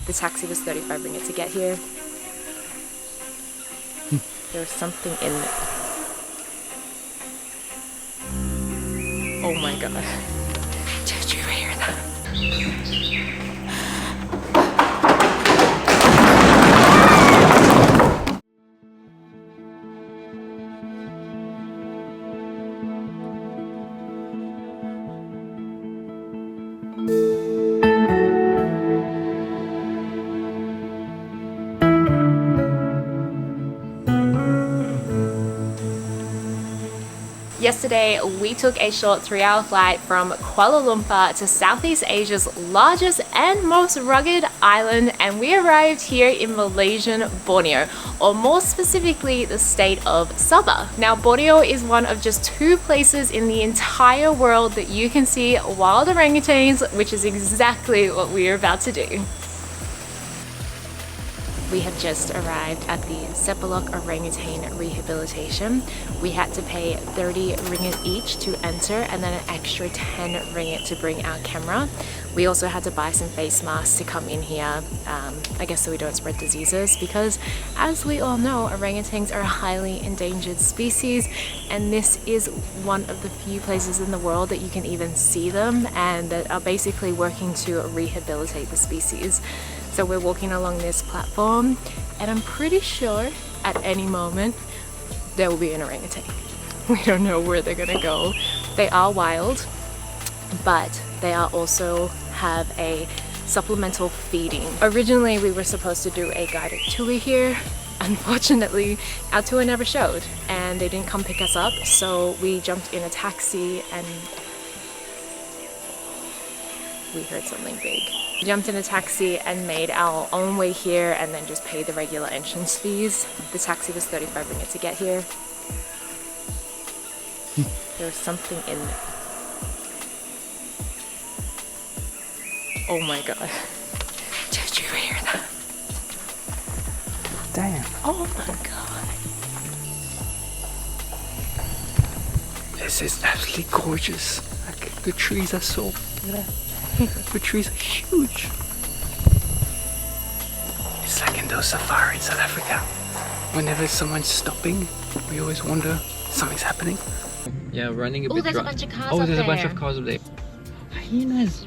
The taxi was 35 ringgit to get here. There's something in it. Oh my god. Did you hear that? Yesterday, we took a short 3-hour flight from Kuala Lumpur to Southeast Asia's largest and most rugged island, and we arrived here in Malaysian Borneo, or more specifically, the state of Sabah. Now, Borneo is one of just 2 places in the entire world that you can see wild orangutans, which is exactly what we are about to do. We have just arrived at the Sepilok orangutan rehabilitation. We had to pay 30 ringgit each to enter and then an extra 10 ringgit to bring our camera. We also had to buy some face masks to come in here, I guess so we don't spread diseases, because as we all know, orangutans are a highly endangered species, and this is one of the few places in the world that you can even see them and that are basically working to rehabilitate the species. So we're walking along this platform, and I'm pretty sure at any moment there will be an orangutan. We don't know where they're gonna go. They are wild, but they are also have a supplemental feeding. Originally, we were supposed to do a guided tour here. Unfortunately, our tour never showed, and they didn't come pick us up, so we jumped in a taxi and we heard something big. We jumped in a taxi and made our own way here and then just paid the regular entrance fees. The taxi was 35 ringgit to get here. There's something in there. Oh my god. Did you hear that? Damn. Oh my god. This is absolutely gorgeous. Like, the trees are so... The trees are huge. It's like in those safaris in South Africa. Whenever someone's stopping, we always wonder something's happening. Yeah, running a bit. There's a bunch of cars Oh, up there's a bunch there. of cars up there. Hyenas.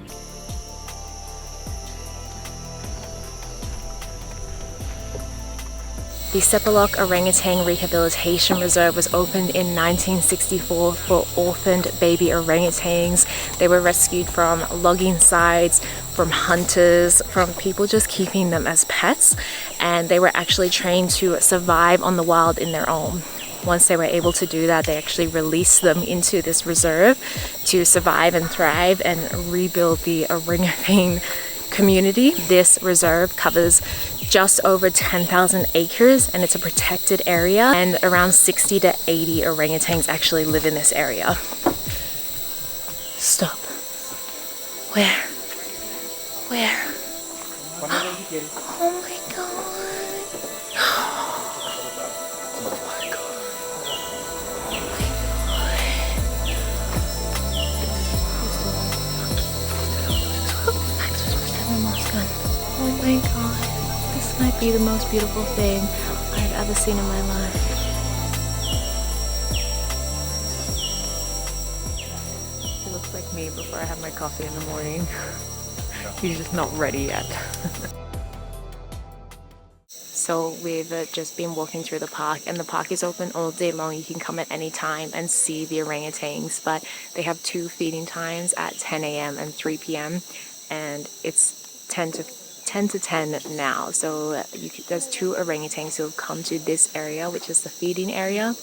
The Sepilok Orangutan Rehabilitation Reserve was opened in 1964 for orphaned baby orangutans. They were rescued from logging sites, from hunters, from people just keeping them as pets, and they were actually trained to survive on the wild in their own. Once they were able to do that, they actually released them into this reserve to survive and thrive and rebuild the orangutan community. This reserve covers just over 10,000 acres, and it's a protected area, and around 60 to 80 orangutans actually live in this area. Stop. Where? Where? Oh my god. Oh my god. This might be the most beautiful thing I've ever seen in my life. He looks like me before I have my coffee in the morning. He's just not ready yet. So we've just been walking through the park, and the park is open all day long. You can come at any time and see the orangutans, but they have 2 feeding times at 10 a.m. and 3 p.m. and it's 10 to 10 now. So there's 2 orangutans who have come to this area, which is the feeding area,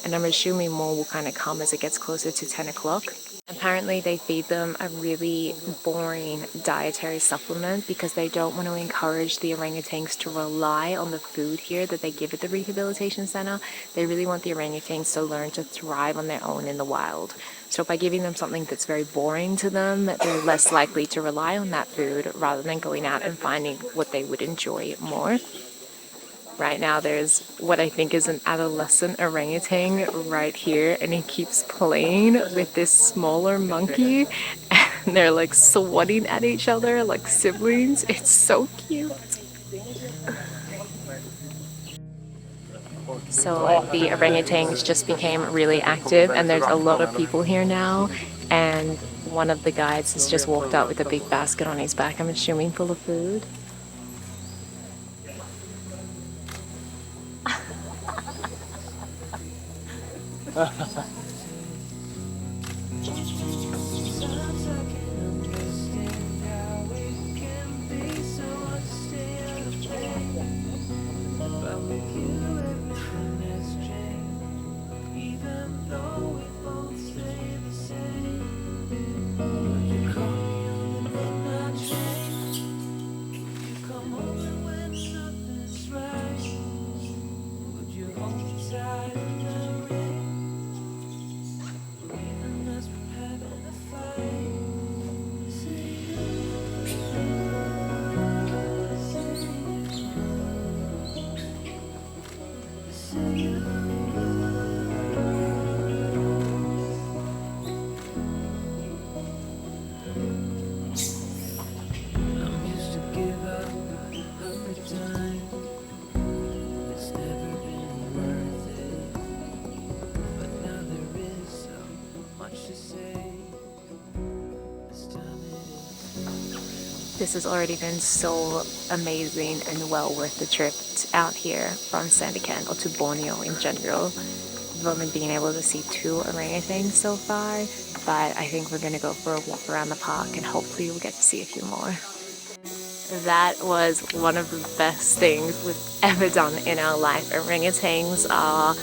and I'm assuming more will kind of come as it gets closer to 10 o'clock. Apparently they feed them a really boring dietary supplement because they don't want to encourage the orangutans to rely on the food here that they give at the rehabilitation center. They really want the orangutans to learn to thrive on their own in the wild. So by giving them something that's very boring to them, they're less likely to rely on that food rather than going out and finding what they would enjoy more. Right now there's what I think is an adolescent orangutan right here, and he keeps playing with this smaller monkey. and they're like swatting at each other like siblings. It's so cute. So the orangutans just became really active, and there's a lot of people here now, and one of the guides has just walked out with a big basket on his back, I'm assuming full of food. This has already been so amazing and well worth the trip out here from Sandakan, or to Borneo in general. We've only been able to see 2 orangutans so far, but I think we're gonna go for a walk around the park and hopefully we'll get to see a few more. That was one of the best things we've ever done in our life. Orangutans are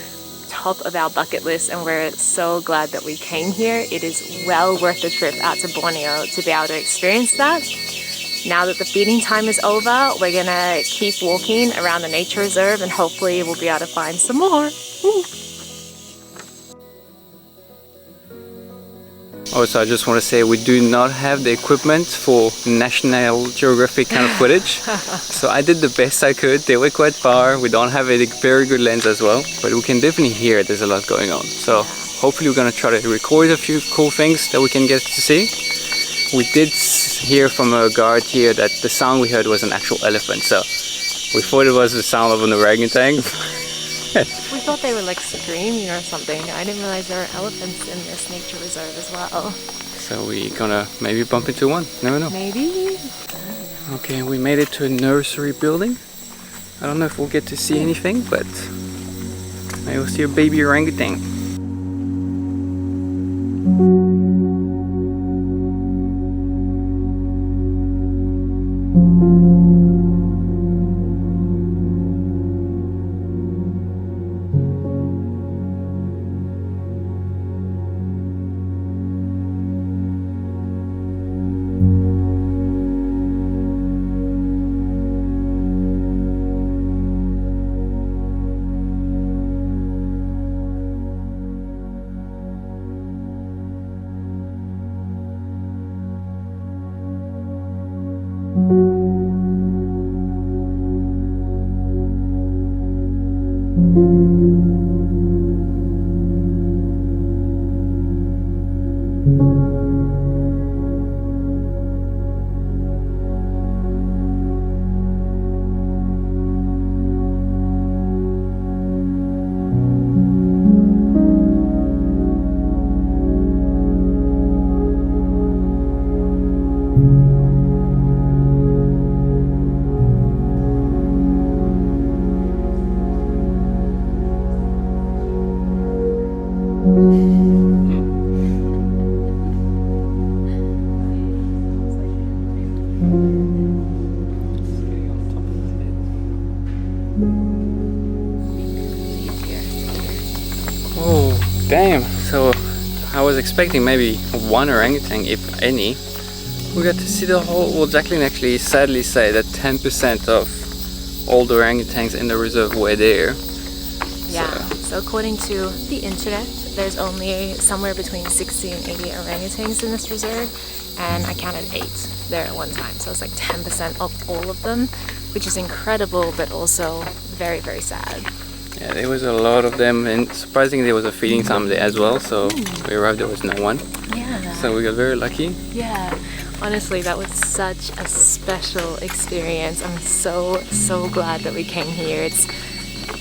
top of our bucket list, and we're so glad that we came here. It is well worth the trip out to Borneo to be able to experience that. Now that the feeding time is over, we're gonna keep walking around the nature reserve and hopefully we'll be able to find some more. Woo. Also, I just want to say we do not have the equipment for National Geographic kind of footage. So I did the best I could. They were quite far. We don't have a very good lens as well, but we can definitely hear there's a lot going on. So hopefully we're going to try to record a few cool things that we can get to see. We did hear from a guard here that the sound we heard was an actual elephant, so we thought it was the sound of an orangutan. We thought they were like screaming or something. I didn't realize there were elephants in this nature reserve as well. So we're gonna maybe bump into one, never know. Maybe? Okay, we made it to a nursery building. I don't know if we'll get to see anything, but maybe we'll see a baby orangutan. Oh, damn. So I was expecting maybe one orangutan, if any. We got to see the whole. Well, Jacqueline actually sadly say that 10% of all the orangutans in the reserve were there. Yeah, so according to the internet, there's only somewhere between 60 and 80 orangutans in this reserve, and I counted 8 there at one time. So it's like 10% of all of them, which is incredible, but also very, very sad. Yeah, there was a lot of them, and surprisingly there was a feeding time there as well, so we arrived, there was no one. Yeah. So we got very lucky. Yeah. Honestly, that was such a special experience. I'm so glad that we came here. It's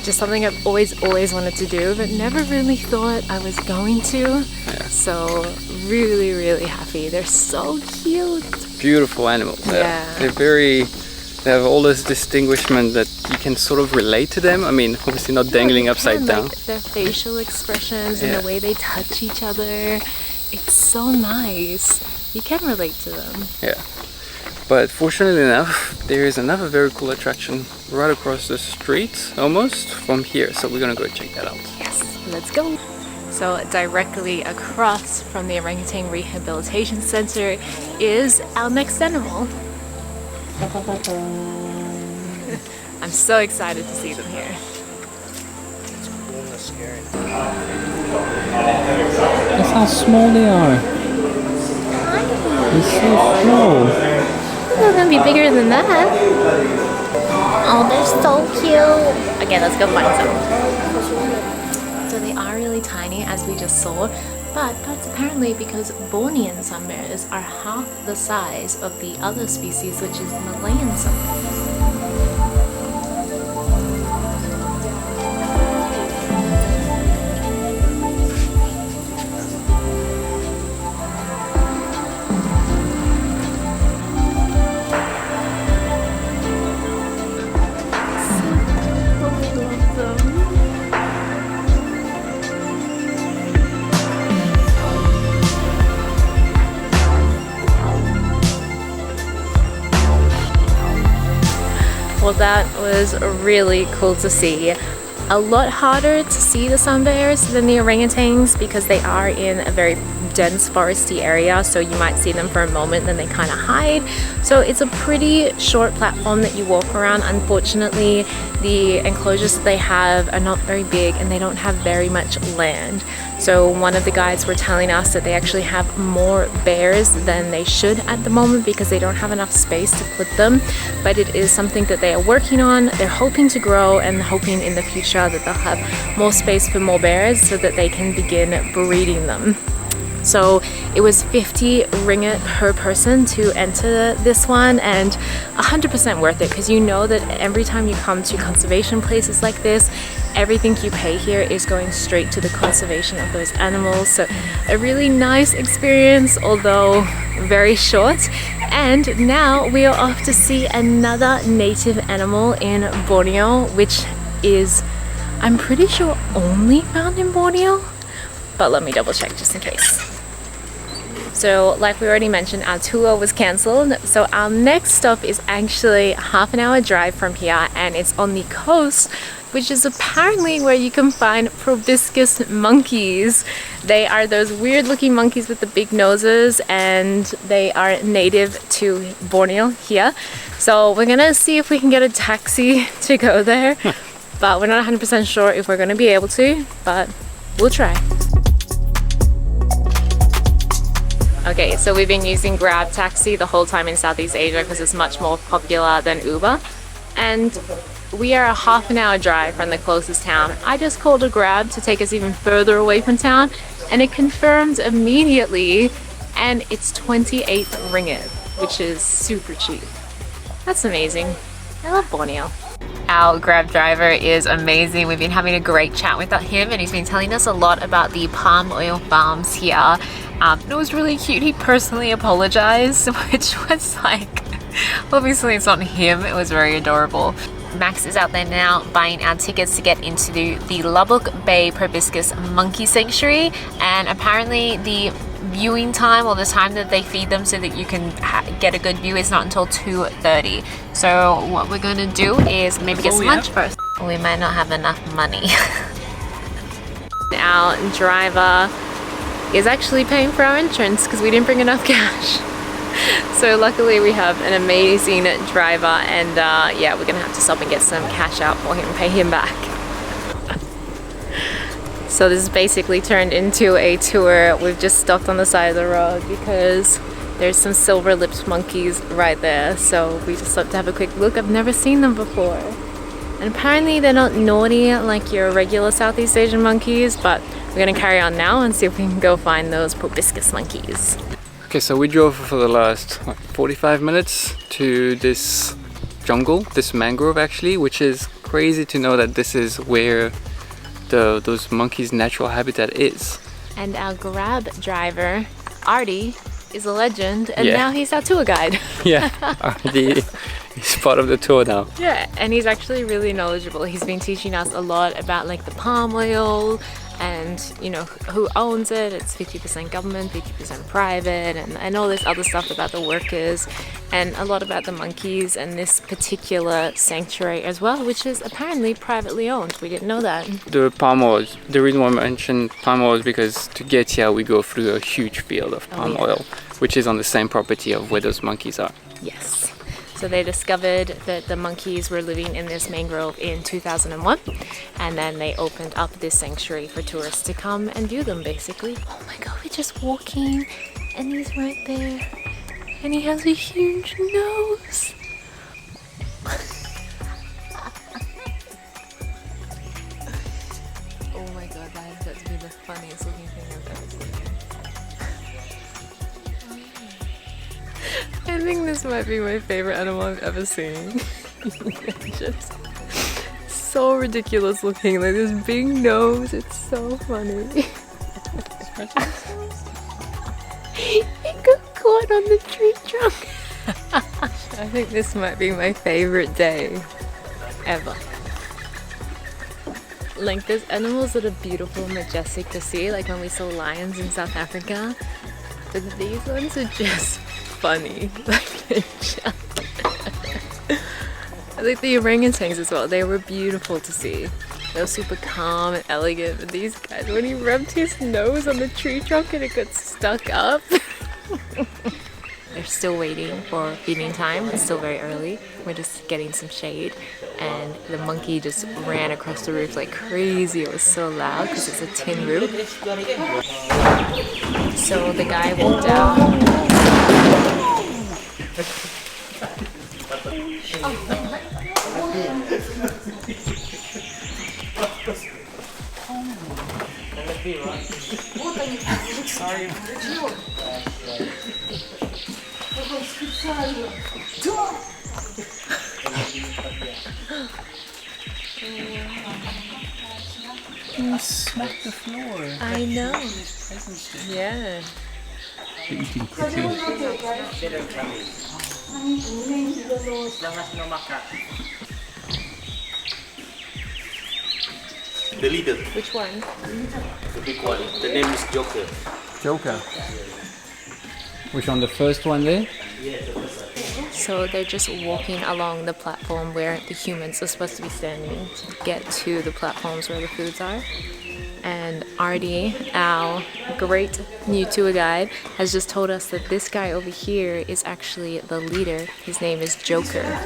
just something I've always wanted to do, but never really thought I was going to. Yeah. So really happy. They're so cute. Beautiful animals. Yeah. They have all this distinguishment that you can sort of relate to them. I mean, obviously not dangling upside down. Like their facial expressions and the way they touch each other. It's so nice. You can relate to them. Yeah. But fortunately enough, there is another very cool attraction right across the street, almost, from here. So we're gonna go check that out. Yes, let's go. So directly across from the Orangutan Rehabilitation Center is our next animal. I'm so excited to see them here. That's how small they are. They're so small. They're gonna be bigger than that. Oh, they're so cute. Okay, let's go find some. So they are really tiny, as we just saw, but that's apparently because Bornean sun bears are half the size of the other species, which is Malayan sun bears. Well, that was really cool to see. A lot harder to see the sun bears than the orangutans because they are in a very dense foresty area, so you might see them for a moment, then they kind of hide. So it's a pretty short platform that you walk around. Unfortunately, the enclosures that they have are not very big and they don't have very much land. So one of the guides were telling us that they actually have more bears than they should at the moment because they don't have enough space to put them. But it is something that they are working on. They're hoping to grow and hoping in the future that they'll have more space for more bears so that they can begin breeding them. So it was 50 ringgit per person to enter this one, and 100% worth it, because you know that every time you come to conservation places like this, everything you pay here is going straight to the conservation of those animals. So a really nice experience, although very short. And now we are off to see another native animal in Borneo, which is, I'm pretty sure, only found in Borneo, but let me double check just in case. So like we already mentioned, our tour was cancelled, so our next stop is actually half an hour drive from here, and it's on the coast, which is apparently where you can find proboscis monkeys. They are those weird looking monkeys with the big noses, and they are native to Borneo here. So we're gonna see if we can get a taxi to go there, but we're not 100% sure if we're gonna be able to, but we'll try. Okay, so we've been using Grab taxi the whole time in Southeast Asia because it's much more popular than Uber. And we are a half an hour drive from the closest town. I just called a Grab to take us even further away from town, and it confirmed immediately, and it's 28 ringgit, which is super cheap. That's amazing. I love Borneo. Our Grab driver is amazing. We've been having a great chat with him, and he's been telling us a lot about the palm oil farms here. It was really cute. He personally apologized, which was like, obviously it's not him. It was very adorable. Max is out there now buying our tickets to get into the Labuk Bay Proboscis Monkey Sanctuary, and apparently the viewing time, or the time that they feed them so that you can get a good view, is not until 2:30. So what we're going to do is maybe get some lunch first. We might not have enough money. Our driver is actually paying for our entrance because we didn't bring enough cash. So luckily we have an amazing driver, and yeah, we're gonna have to stop and get some cash out for him and pay him back. So this is basically turned into a tour. We've just stopped on the side of the road because there's some silver-lipped monkeys right there, so we just have to have a quick look. I've never seen them before. And apparently they're not naughty like your regular Southeast Asian monkeys, but we're gonna carry on now and see if we can go find those proboscis monkeys. Okay, so we drove for the last 45 minutes to this jungle, this mangrove actually, which is crazy to know that this is where those monkeys' natural habitat is. And our Grab driver, Artie, is a legend, and Yeah. now he's our tour guide. Yeah, he's part of the tour now. Yeah, and he's actually really knowledgeable. He's been teaching us a lot about like the palm oil and, you know, who owns it. It's 50% government, 50% private, and all this other stuff about the workers, and a lot about the monkeys and this particular sanctuary as well, which is apparently privately owned. We didn't know that. The palm oil, the reason why I mentioned palm oil is because to get here we go through a huge field of palm oil, which is on the same property of where those monkeys are. Yes. So they discovered that the monkeys were living in this mangrove in 2001, and then they opened up this sanctuary for tourists to come and view them, basically. Oh my god, we're just walking and he's right there and he has a huge nose. Oh my god, that has got to be the funniest looking thing I've ever seen. I think this might be my favorite animal I've ever seen. Just so ridiculous looking, like this big nose, it's so funny. It got caught on the tree trunk. I think this might be my favorite day ever. Like there's animals that are beautiful, majestic to see, like when we saw lions in South Africa, but these ones are just funny. Like they're just like the orangutans as well, they were beautiful to see. They were super calm and elegant, but these guys, when he rubbed his nose on the tree trunk and it got stuck up. They're still waiting for feeding time. It's still very early. We're just getting some shade, and the monkey just ran across the roof like crazy. It was so loud because it's a tin roof. So the guy walked out. Sorry. You smacked the floor. I know. Yeah. They're eating quickly. The leader, Which one? the big one. The name is Joker. Joker. Which one? The first one there? So they're just walking along the platform where the humans are supposed to be standing to get to the platforms where the foods are. And Artie, our great new tour guide, has just told us that this guy over here is actually the leader. His name is Joker.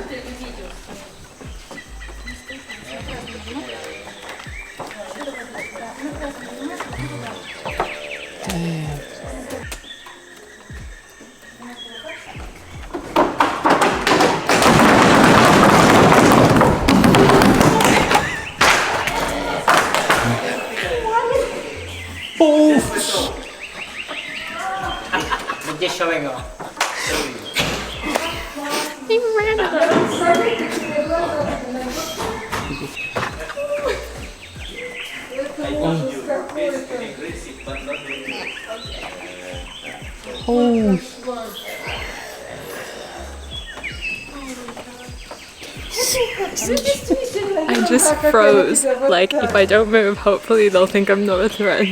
Just showing off. He ran at us. Oh. I just froze. Like, if I don't move, hopefully they'll think I'm not a threat.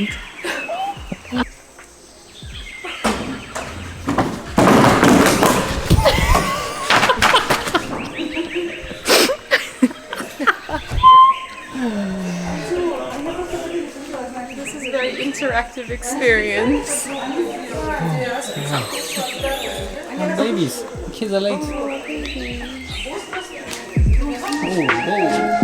This is a very interactive experience. Oh, babies. Kids are late. Oh, whoa.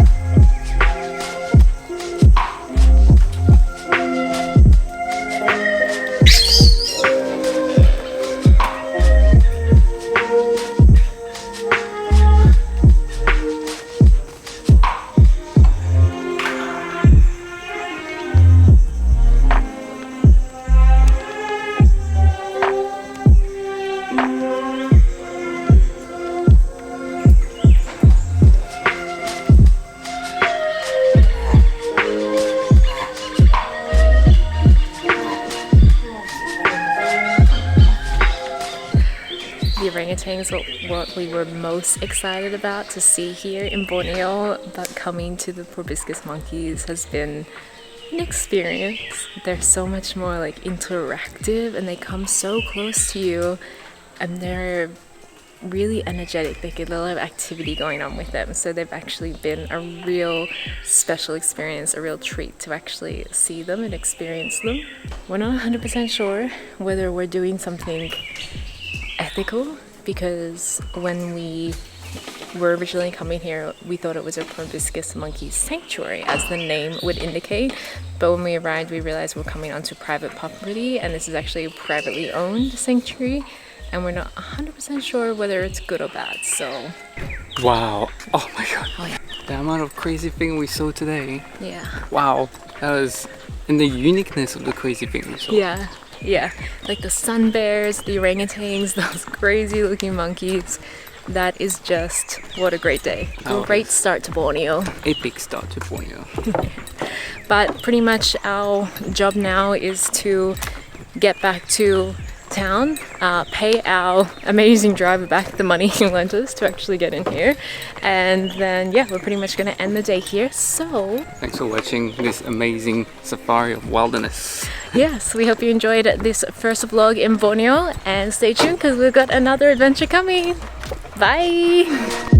orangutans were what we were most excited about to see here in Borneo, but coming to the proboscis monkeys has been an experience. They're so much more like interactive and they come so close to you and they're really energetic. They get a lot of activity going on with them, so they've actually been a real special experience, a real treat to actually see them and experience them. We're not 100% sure whether we're doing something ethical, because when we were originally coming here we thought it was a proboscis monkey sanctuary, as the name would indicate, but when we arrived we realized we're coming onto private property and this is actually a privately owned sanctuary, and we're not 100% sure whether it's good or bad, so... Wow. Oh my god. Oh yeah. The amount of crazy thing we saw today. Yeah. Wow. That was... And the uniqueness of the crazy thing we saw. Yeah. Yeah. Like the sun bears, the orangutans, those crazy looking monkeys. That is just... What a great day. Oh, Great start to Borneo. Epic start to Borneo. But pretty much our job now is to get back to town, pay our amazing driver back the money he lent us to actually get in here, and then yeah, we're pretty much going to end the day here. So Thanks for watching this amazing safari of wilderness. yes, we hope you enjoyed this first vlog in Borneo, and stay tuned because we've got another adventure coming. Bye.